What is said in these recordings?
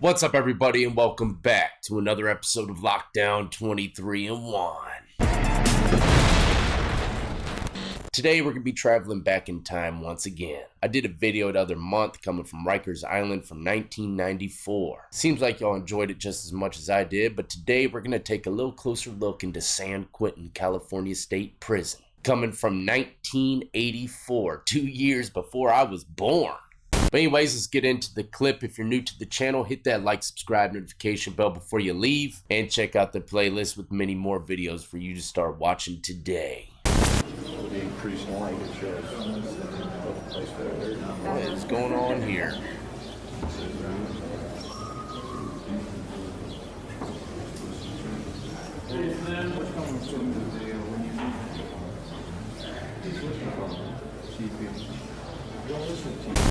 What's up, everybody, and welcome back to another episode of Lockdown 23-1. Today, we're going to be traveling back in time once again. I did a video the other month coming from Rikers Island from 1994. Seems like y'all enjoyed it just as much as I did, but today we're going to take a little closer look into San Quentin, California State Prison. Coming from 1984, 2 years before I was born. But anyways, let's get into the clip. If you're new to the channel, hit that like, subscribe, notification bell before you leave, and check out the playlist with many more videos for you to start watching today. The increased line it shows. What is going on here?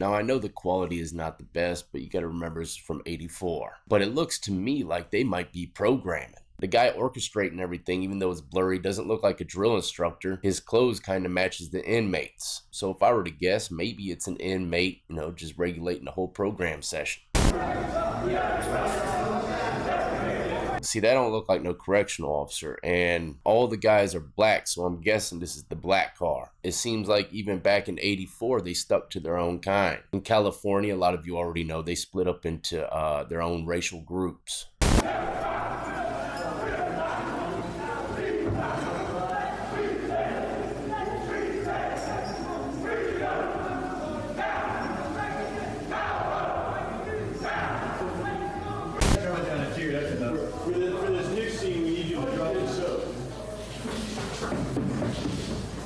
Now, I know the quality is not the best, but you gotta remember it's from 84. But it looks to me like they might be programming. The guy orchestrating everything, even though it's blurry, doesn't look like a drill instructor. His clothes kind of matches the inmates. So if I were to guess, maybe it's an inmate, just regulating the whole program session. See, that don't look like no correctional officer, and all the guys are black, so I'm guessing this is the black car. It seems like even back in 84, they stuck to their own kind. In California, a lot of you already know, they split up into their own racial groups.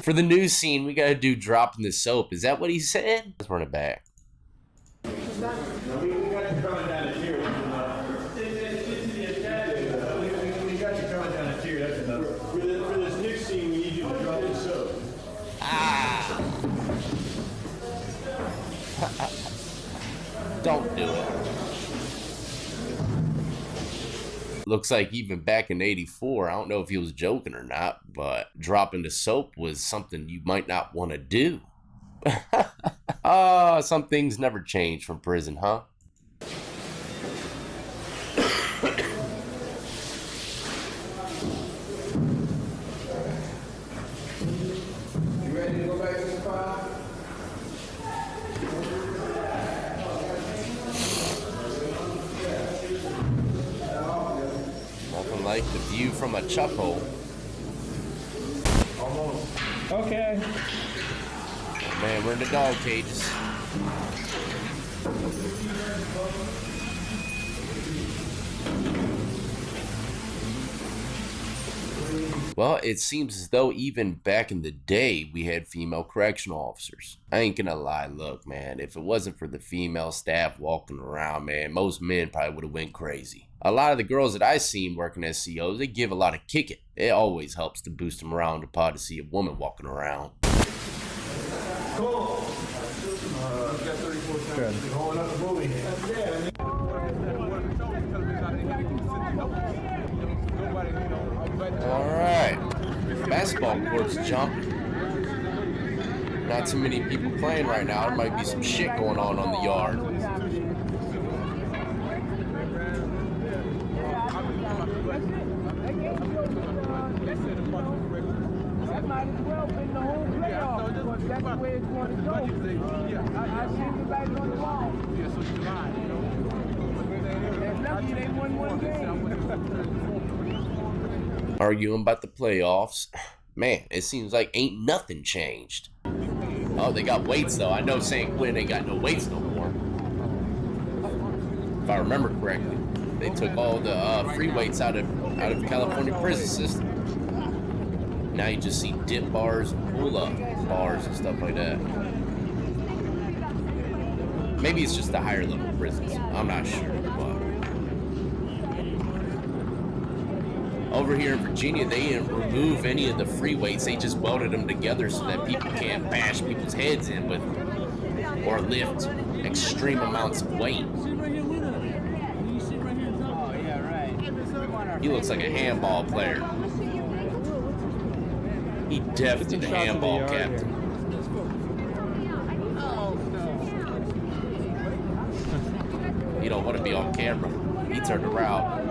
For the new scene, we gotta do dropping the soap. Is that what he said? Let's run it back. We got you coming down a tier. We got you coming down a tier. That's enough. For this next scene, we need you to drop the soap. Don't do it. Looks like even back in 84, I don't know if he was joking or not, but dropping the soap was something you might not want to do. Some things never change from prison, huh? You ready to go back to the car? Nothing like the view from a chuck hole. Okay. Oh, man, we're in the dog cages. Well, it seems as though even back in the day, we had female correctional officers. I ain't gonna lie, look, man, if it wasn't for the female staff walking around, man, most men probably would have went crazy. A lot of the girls that I seen working as COs, they give a lot of kick it. It always helps to boost them around the pod to see a woman walking around. Cool. Good. Holding up the movie here. Alright, basketball court's jumping. Not too many people playing right now. There might be some shit going on the yard. That might as well been the whole playoff, because that's the way it's going to go. I see the light on the wall. They're lucky they won one game. Arguing about the playoffs. Man, it seems like ain't nothing changed. Oh, they got weights though. I know San Quentin ain't got no weights no more. If I remember correctly, they took all the free weights out of California prison system. Now you just see dip bars and pull-up bars and stuff like that. Maybe it's just the higher level prisons. I'm not sure, but over here in Virginia, they didn't remove any of the free weights. They just welded them together so that people can't bash people's heads in with them or lift extreme amounts of weight. He looks like a handball player. He definitely the handball captain. He don't want to be on camera. He turned around.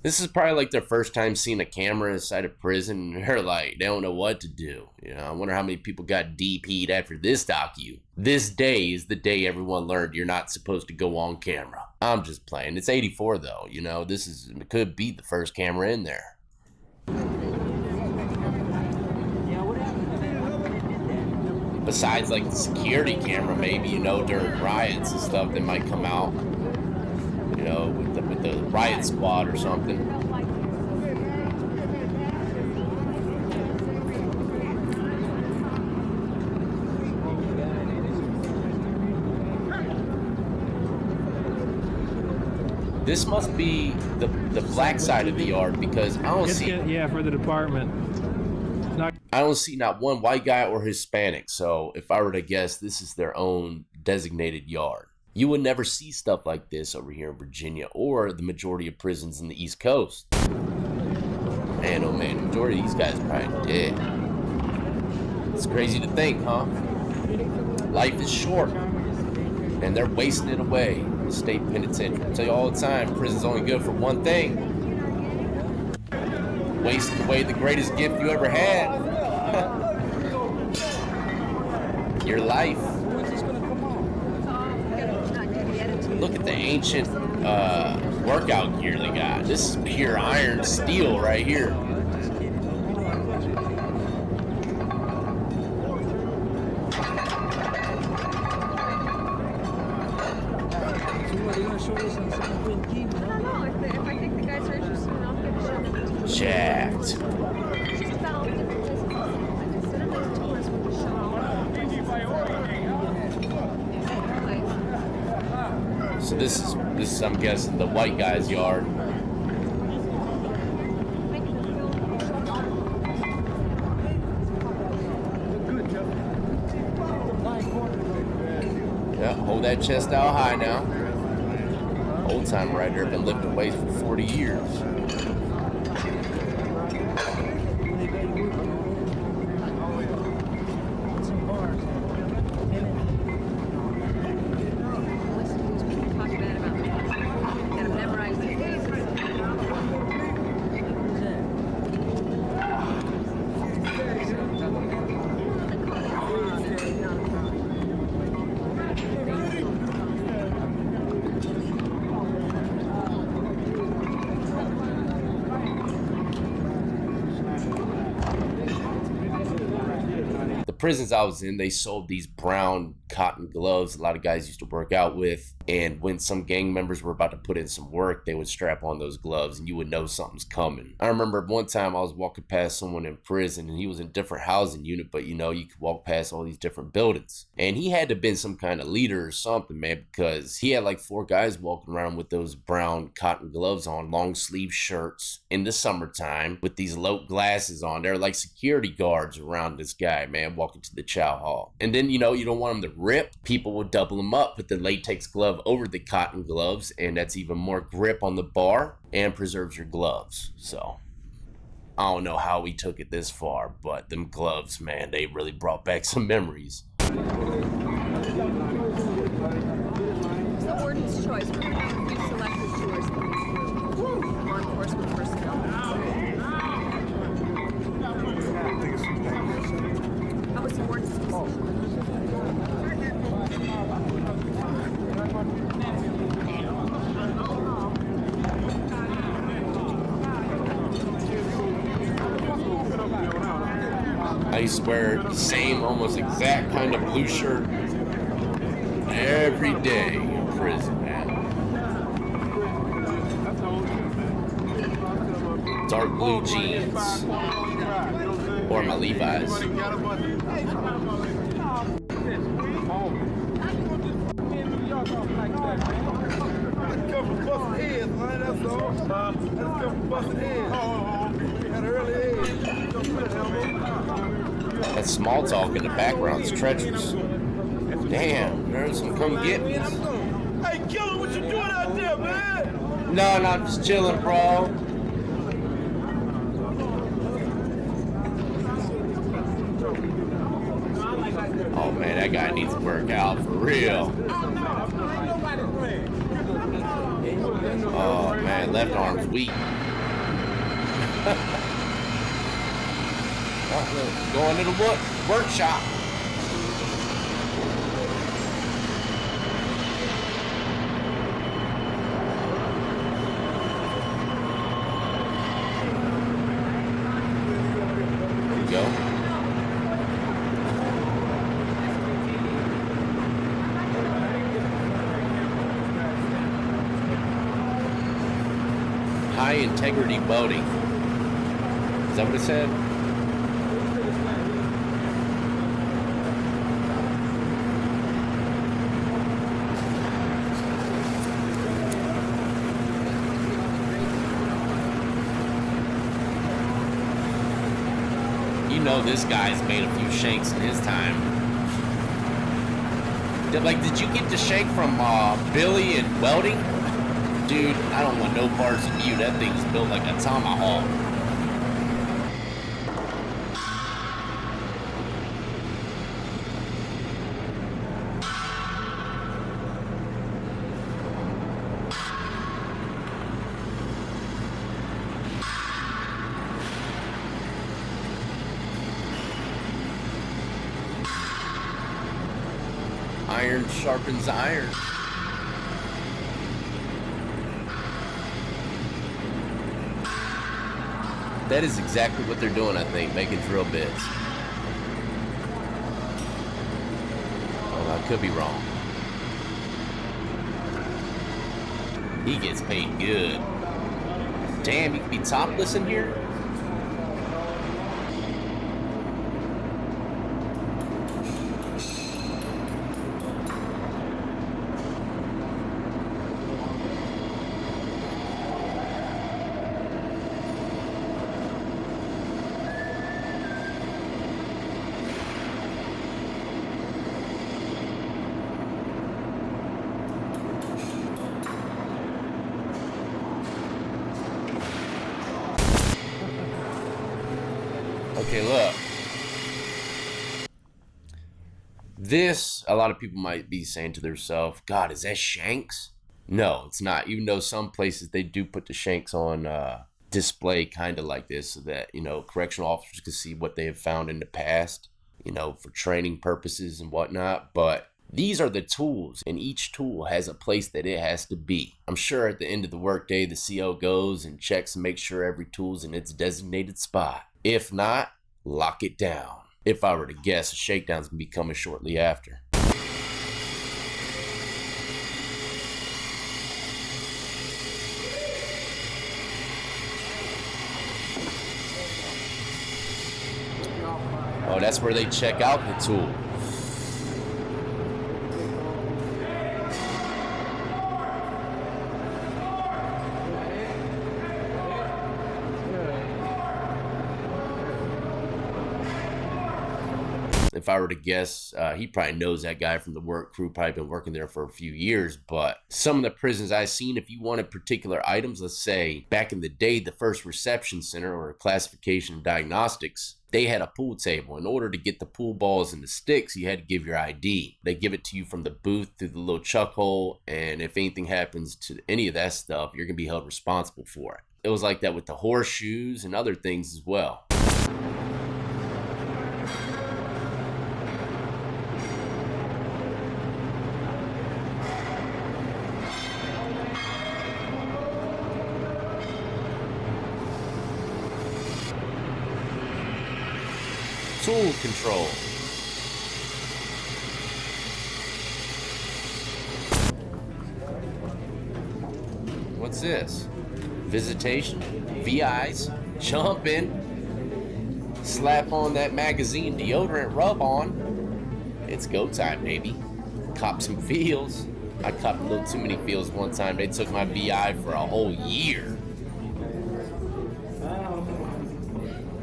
This is probably like their first time seeing a camera inside a prison, and they're like, they don't know what to do. You know, I wonder how many people got DP'd after this docu. This day is the day everyone learned you're not supposed to go on camera. I'm just playing. It's 84 though, you know, it could be the first camera in there. Besides like the security camera, maybe, you know, during riots and stuff that might come out. You know, with the riot squad or something. This must be the black side of the yard, because I don't see. Yeah, for the department. I don't see not one white guy or Hispanic. So if I were to guess, this is their own designated yard. You would never see stuff like this over here in Virginia or the majority of prisons in the East Coast. Man, oh man, the majority of these guys are probably dead. It's crazy to think, huh? Life is short, and they're wasting it away in the state penitentiary. I tell you all the time, prison's only good for one thing. Wasting away the greatest gift you ever had. Your life. Look at the ancient workout gear they got. This is pure iron steel right here. Jacked. So this is I'm guessing the white guy's yard. Yeah, hold that chest out high now. Old time right there, been lifting weights for 40 years. Prisons I was in, they sold these brown cotton gloves a lot of guys used to work out with, and when some gang members were about to put in some work, they would strap on those gloves and you would know something's coming. I remember one time I was walking past someone in prison, and he was in a different housing unit, but you know, you could walk past all these different buildings, and he had to have been some kind of leader or something, man, because he had like 4 guys walking around with those brown cotton gloves on, long sleeve shirts in the summertime with these low glasses on. They're like security guards around this guy, man, walking to the chow hall. And then, you know, you don't want them to rip. People will double them up, put the latex glove over the cotton gloves, and that's even more grip on the bar and preserves your gloves. So I don't know how we took it this far, but them gloves, man, they really brought back some memories. It's the warden's choice. We're going to have a few selected tours from this group. Law enforcement personnel. That was the warden's decision. I used to wear the same, almost exact kind of blue shirt every day in prison, man. Dark blue jeans, or my Levi's. That small talk in the background is treacherous. Damn, there's some come get me. Hey, killer, what you doing out there, man? No, I'm just chilling, bro. Oh man, that guy needs to work out for real. Oh man, left arm's weak. Going to the workshop. There you go. High integrity boating. Is that what it said? You know this guy's made a few shanks in his time. Did you get the shank from Billy and Welding? Dude, I don't want no parts of you. That thing's built like a tomahawk. Iron sharpens iron. That is exactly what they're doing, I think, making drill bits. Oh, I could be wrong. He gets paid good. Damn, you can be topless in here? Okay, look. This, a lot of people might be saying to themselves, God, is that shanks? No, it's not. Even though some places they do put the shanks on display kind of like this so that, you know, correctional officers can see what they have found in the past, you know, for training purposes and whatnot. But these are the tools, and each tool has a place that it has to be. I'm sure at the end of the workday, the CO goes and checks and makes sure every tool's in its designated spot. If not, lock it down. If I were to guess, a shakedown's gonna be coming shortly after. Oh, that's where they check out the tool. If I were to guess, he probably knows that guy from the work crew, probably been working there for a few years. But some of the prisons I've seen, if you wanted particular items, let's say back in the day, the first reception center or classification and diagnostics, they had a pool table. In order to get the pool balls and the sticks, you had to give your ID. They give it to you from the booth through the little chuck hole. And if anything happens to any of that stuff, you're going to be held responsible for it. It was like that with the horseshoes and other things as well. Tool control. What's this? Visitation, VIs, jump in, slap on that magazine deodorant rub on. It's go time, baby. Cop some feels. I copped a little too many feels one time. They took my VI for a whole year.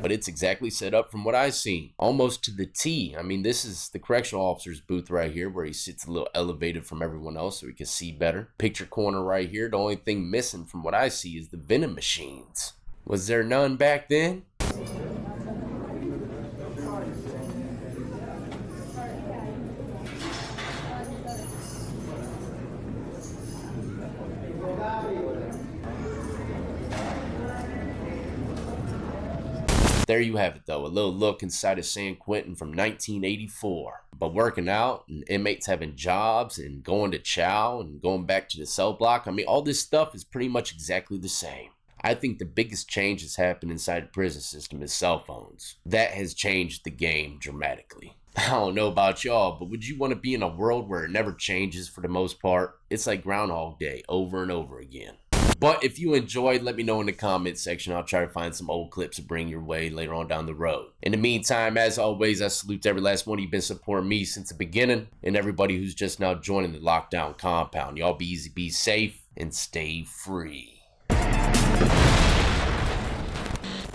but it's exactly set up from what I've seen, almost to the T. I mean, this is the correctional officer's booth right here where he sits a little elevated from everyone else so he can see better. Picture corner right here. The only thing missing from what I see is the vending machines. Was there none back then? There you have it though, a little look inside of San Quentin from 1984. But working out and inmates having jobs and going to chow and going back to the cell block, I mean, all this stuff is pretty much exactly the same. I think the biggest change that's happened inside the prison system is cell phones. That has changed the game dramatically. I don't know about y'all, but would you want to be in a world where it never changes for the most part? It's like Groundhog Day over and over again. But if you enjoyed, let me know in the comment section. I'll try to find some old clips to bring your way later on down the road. In the meantime, as always, I salute every last one of you been supporting me since the beginning, and everybody who's just now joining the lockdown compound. Y'all be easy, be safe, and stay free.